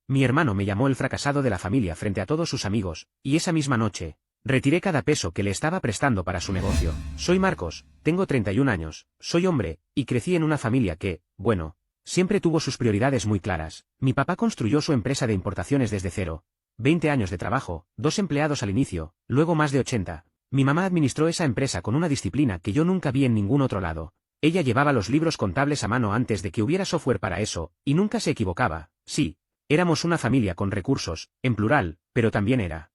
Mi hermano me llamó el fracasado de la familia frente a todos sus amigos, y esa misma noche, retiré cada peso que le estaba prestando para su negocio. Soy Marcos, tengo 31 años, soy hombre, y crecí en una familia que, bueno, siempre tuvo sus prioridades muy claras. Mi papá construyó su empresa de importaciones desde cero. 20 años de trabajo, 2 empleados al inicio, luego más de 80. Mi mamá administró esa empresa con una disciplina que yo nunca vi en ningún otro lado. Ella llevaba los libros contables a mano antes de que hubiera software para eso, y nunca se equivocaba. Sí, éramos una familia con recursos, en plural, pero también era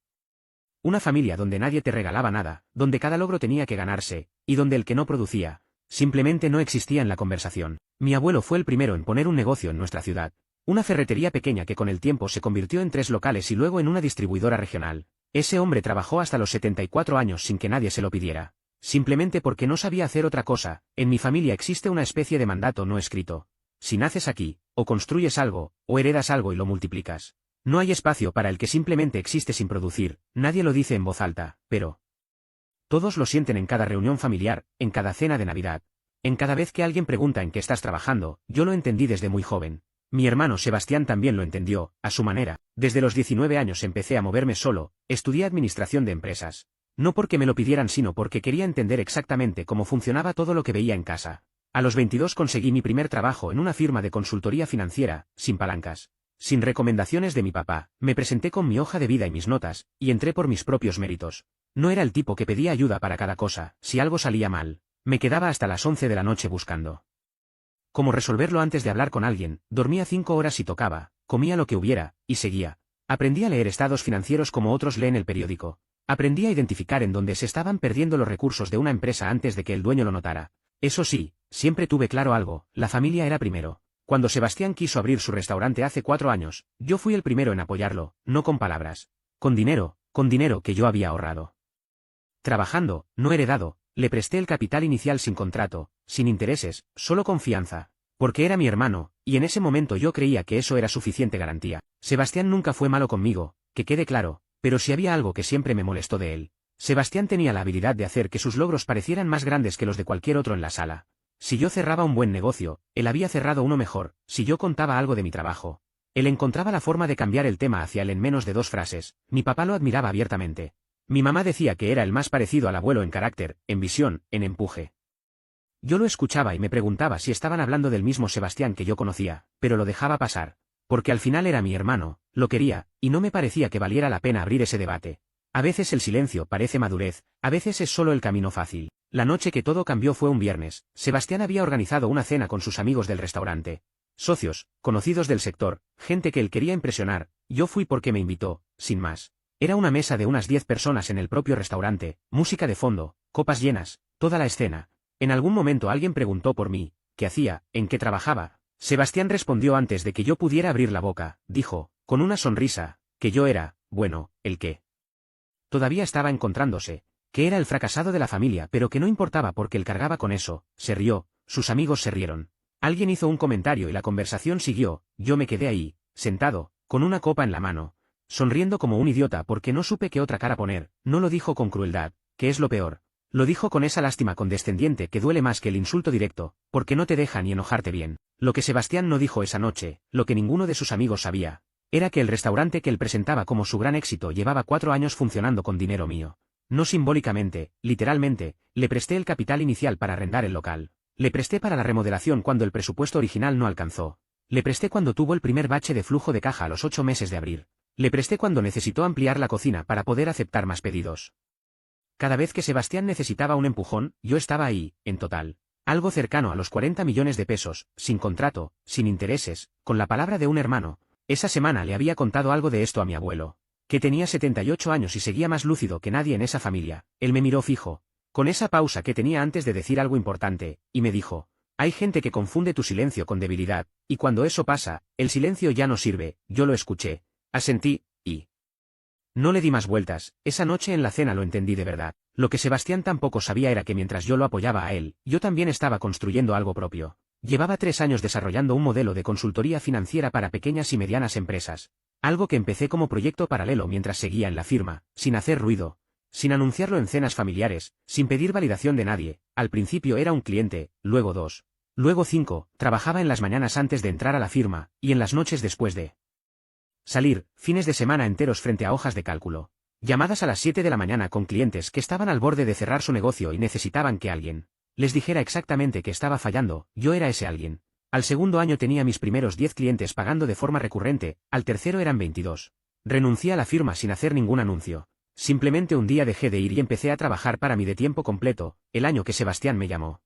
una familia donde nadie te regalaba nada, donde cada logro tenía que ganarse, y donde el que no producía, simplemente no existía en la conversación. Mi abuelo fue el primero en poner un negocio en nuestra ciudad. Una ferretería pequeña que con el tiempo se convirtió en 3 locales y luego en una distribuidora regional. Ese hombre trabajó hasta los 74 años sin que nadie se lo pidiera. Simplemente porque no sabía hacer otra cosa. En mi familia existe una especie de mandato no escrito. Si naces aquí, o construyes algo, o heredas algo y lo multiplicas. No hay espacio para el que simplemente existe sin producir. Nadie lo dice en voz alta, pero todos lo sienten en cada reunión familiar, en cada cena de Navidad. En cada vez que alguien pregunta en qué estás trabajando. Yo lo entendí desde muy joven. Mi hermano Sebastián también lo entendió, a su manera. Desde los 19 años empecé a moverme solo, estudié administración de empresas. No porque me lo pidieran sino porque quería entender exactamente cómo funcionaba todo lo que veía en casa. A los 22 conseguí mi primer trabajo en una firma de consultoría financiera, sin palancas, sin recomendaciones de mi papá. Me presenté con mi hoja de vida y mis notas, y entré por mis propios méritos. No era el tipo que pedía ayuda para cada cosa. Si algo salía mal, me quedaba hasta las 11 de la noche buscando cómo resolverlo antes de hablar con alguien. Dormía 5 horas y tocaba, comía lo que hubiera, y seguía. Aprendí a leer estados financieros como otros leen el periódico. Aprendí a identificar en dónde se estaban perdiendo los recursos de una empresa antes de que el dueño lo notara. Eso sí, siempre tuve claro algo, la familia era primero. Cuando Sebastián quiso abrir su restaurante hace 4 años, yo fui el primero en apoyarlo, no con palabras. Con dinero que yo había ahorrado. Trabajando, no heredado, le presté el capital inicial sin contrato, sin intereses, solo confianza. Porque era mi hermano, y en ese momento yo creía que eso era suficiente garantía. Sebastián nunca fue malo conmigo, que quede claro, pero si había algo que siempre me molestó de él. Sebastián tenía la habilidad de hacer que sus logros parecieran más grandes que los de cualquier otro en la sala. Si yo cerraba un buen negocio, él había cerrado uno mejor. Si yo contaba algo de mi trabajo, él encontraba la forma de cambiar el tema hacia él en menos de 2 frases. Mi papá lo admiraba abiertamente. Mi mamá decía que era el más parecido al abuelo en carácter, en visión, en empuje. Yo lo escuchaba y me preguntaba si estaban hablando del mismo Sebastián que yo conocía, pero lo dejaba pasar. Porque al final era mi hermano, lo quería, y no me parecía que valiera la pena abrir ese debate. A veces el silencio parece madurez, a veces es solo el camino fácil. La noche que todo cambió fue un viernes. Sebastián había organizado una cena con sus amigos del restaurante. Socios, conocidos del sector, gente que él quería impresionar. Yo fui porque me invitó, sin más. Era una mesa de unas 10 personas en el propio restaurante, música de fondo, copas llenas, toda la escena. En algún momento alguien preguntó por mí, ¿qué hacía, en qué trabajaba? Sebastián respondió antes de que yo pudiera abrir la boca, dijo, con una sonrisa, que yo era, bueno, el que todavía estaba encontrándose, que era el fracasado de la familia pero que no importaba porque él cargaba con eso. Se rió, sus amigos se rieron. Alguien hizo un comentario y la conversación siguió. Yo me quedé ahí, sentado, con una copa en la mano, sonriendo como un idiota porque no supe qué otra cara poner. No lo dijo con crueldad, que es lo peor. Lo dijo con esa lástima condescendiente que duele más que el insulto directo, porque no te deja ni enojarte bien. Lo que Sebastián no dijo esa noche, lo que ninguno de sus amigos sabía, era que el restaurante que él presentaba como su gran éxito llevaba 4 años funcionando con dinero mío. No simbólicamente, literalmente, le presté el capital inicial para arrendar el local. Le presté para la remodelación cuando el presupuesto original no alcanzó. Le presté cuando tuvo el primer bache de flujo de caja a los 8 meses de abrir. Le presté cuando necesitó ampliar la cocina para poder aceptar más pedidos. Cada vez que Sebastián necesitaba un empujón, yo estaba ahí, en total. Algo cercano a los 40 millones de pesos, sin contrato, sin intereses, con la palabra de un hermano. Esa semana le había contado algo de esto a mi abuelo, que tenía 78 años y seguía más lúcido que nadie en esa familia. Él me miró fijo, con esa pausa que tenía antes de decir algo importante, y me dijo, hay gente que confunde tu silencio con debilidad, y cuando eso pasa, el silencio ya no sirve. Yo lo escuché, asentí, y no le di más vueltas. Esa noche en la cena lo entendí de verdad. Lo que Sebastián tampoco sabía era que mientras yo lo apoyaba a él, yo también estaba construyendo algo propio. Llevaba 3 años desarrollando un modelo de consultoría financiera para pequeñas y medianas empresas. Algo que empecé como proyecto paralelo mientras seguía en la firma, sin hacer ruido, sin anunciarlo en cenas familiares, sin pedir validación de nadie. Al principio era un cliente, luego 2, luego 5, trabajaba en las mañanas antes de entrar a la firma, y en las noches después de Salir, fines de semana enteros frente a hojas de cálculo. Llamadas a las 7 de la mañana con clientes que estaban al borde de cerrar su negocio y necesitaban que alguien les dijera exactamente que estaba fallando. Yo era ese alguien. Al segundo año tenía mis primeros 10 clientes pagando de forma recurrente, al tercero eran 22. Renuncié a la firma sin hacer ningún anuncio. Simplemente un día dejé de ir y empecé a trabajar para mí de tiempo completo, el año que Sebastián me llamó.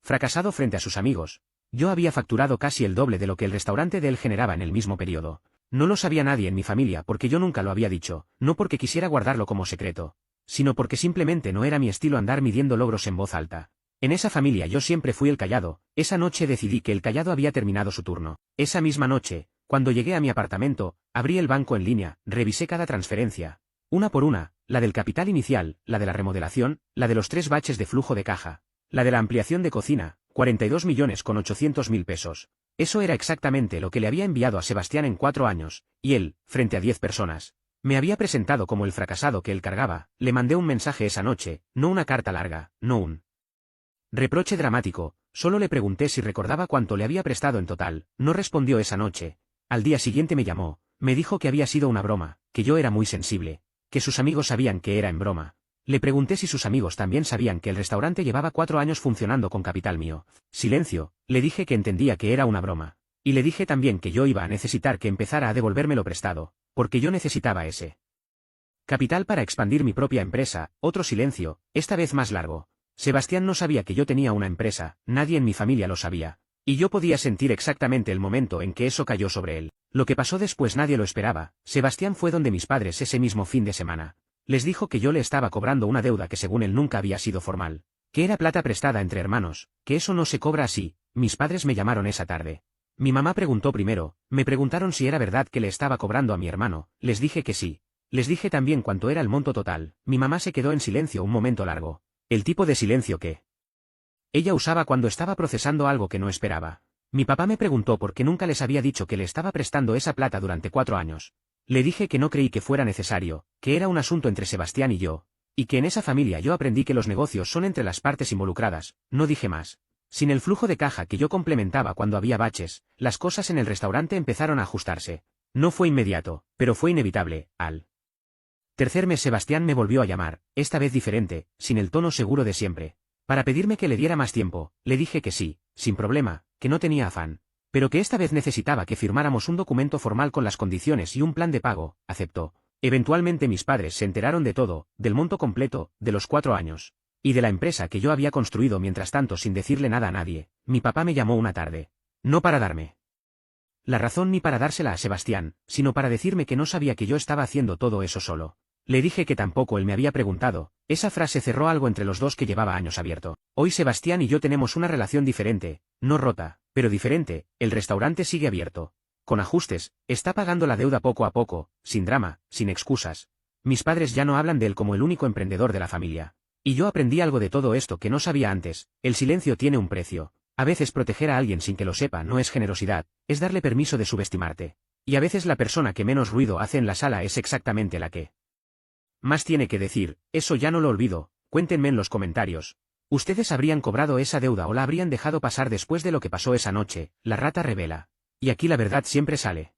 Fracasado frente a sus amigos. Yo había facturado casi el doble de lo que el restaurante de él generaba en el mismo periodo. No lo sabía nadie en mi familia porque yo nunca lo había dicho, no porque quisiera guardarlo como secreto, sino porque simplemente no era mi estilo andar midiendo logros en voz alta. En esa familia yo siempre fui el callado. Esa noche decidí que el callado había terminado su turno. Esa misma noche, cuando llegué a mi apartamento, abrí el banco en línea, revisé cada transferencia, una por una, la del capital inicial, la de la remodelación, la de los 3 baches de flujo de caja, la de la ampliación de cocina, 42.800.000 pesos. Eso era exactamente lo que le había enviado a Sebastián en 4 años, y él, frente a 10 personas, me había presentado como el fracasado que él cargaba. Le mandé un mensaje esa noche, no una carta larga, no un reproche dramático, solo le pregunté si recordaba cuánto le había prestado en total. No respondió esa noche. Al día siguiente me llamó, me dijo que había sido una broma, que yo era muy sensible, que sus amigos sabían que era en broma. Le pregunté si sus amigos también sabían que el restaurante llevaba 4 años funcionando con capital mío. Silencio. Le dije que entendía que era una broma. Y le dije también que yo iba a necesitar que empezara a devolverme lo prestado, porque yo necesitaba ese capital para expandir mi propia empresa. Otro silencio, esta vez más largo. Sebastián no sabía que yo tenía una empresa, nadie en mi familia lo sabía. Y yo podía sentir exactamente el momento en que eso cayó sobre él. Lo que pasó después nadie lo esperaba. Sebastián fue donde mis padres ese mismo fin de semana. Les dijo que yo le estaba cobrando una deuda que según él nunca había sido formal, que era plata prestada entre hermanos, que eso no se cobra así. Mis padres me llamaron esa tarde. Mi mamá preguntó primero, me preguntaron si era verdad que le estaba cobrando a mi hermano, les dije que sí. Les dije también cuánto era el monto total. Mi mamá se quedó en silencio un momento largo. El tipo de silencio que ella usaba cuando estaba procesando algo que no esperaba. Mi papá me preguntó por qué nunca les había dicho que le estaba prestando esa plata durante 4 años. Le dije que no creí que fuera necesario, que era un asunto entre Sebastián y yo, y que en esa familia yo aprendí que los negocios son entre las partes involucradas. No dije más. Sin el flujo de caja que yo complementaba cuando había baches, las cosas en el restaurante empezaron a ajustarse. No fue inmediato, pero fue inevitable. Al tercer mes Sebastián me volvió a llamar, esta vez diferente, sin el tono seguro de siempre, para pedirme que le diera más tiempo. Le dije que sí, sin problema, que no tenía afán, pero que esta vez necesitaba que firmáramos un documento formal con las condiciones y un plan de pago. Aceptó. Eventualmente mis padres se enteraron de todo, del monto completo, de los 4 años, y de la empresa que yo había construido mientras tanto sin decirle nada a nadie. Mi papá me llamó una tarde. No para darme la razón ni para dársela a Sebastián, sino para decirme que no sabía que yo estaba haciendo todo eso solo. Le dije que tampoco él me había preguntado. Esa frase cerró algo entre los dos que llevaba años abierto. Hoy Sebastián y yo tenemos una relación diferente, no rota, pero diferente. El restaurante sigue abierto, con ajustes, está pagando la deuda poco a poco, sin drama, sin excusas. Mis padres ya no hablan de él como el único emprendedor de la familia. Y yo aprendí algo de todo esto que no sabía antes. El silencio tiene un precio. A veces proteger a alguien sin que lo sepa no es generosidad, es darle permiso de subestimarte. Y a veces la persona que menos ruido hace en la sala es exactamente la que más tiene que decir. Eso ya no lo olvido. Cuéntenme en los comentarios. ¿Ustedes habrían cobrado esa deuda o la habrían dejado pasar después de lo que pasó esa noche? La rata revela. Y aquí la verdad siempre sale.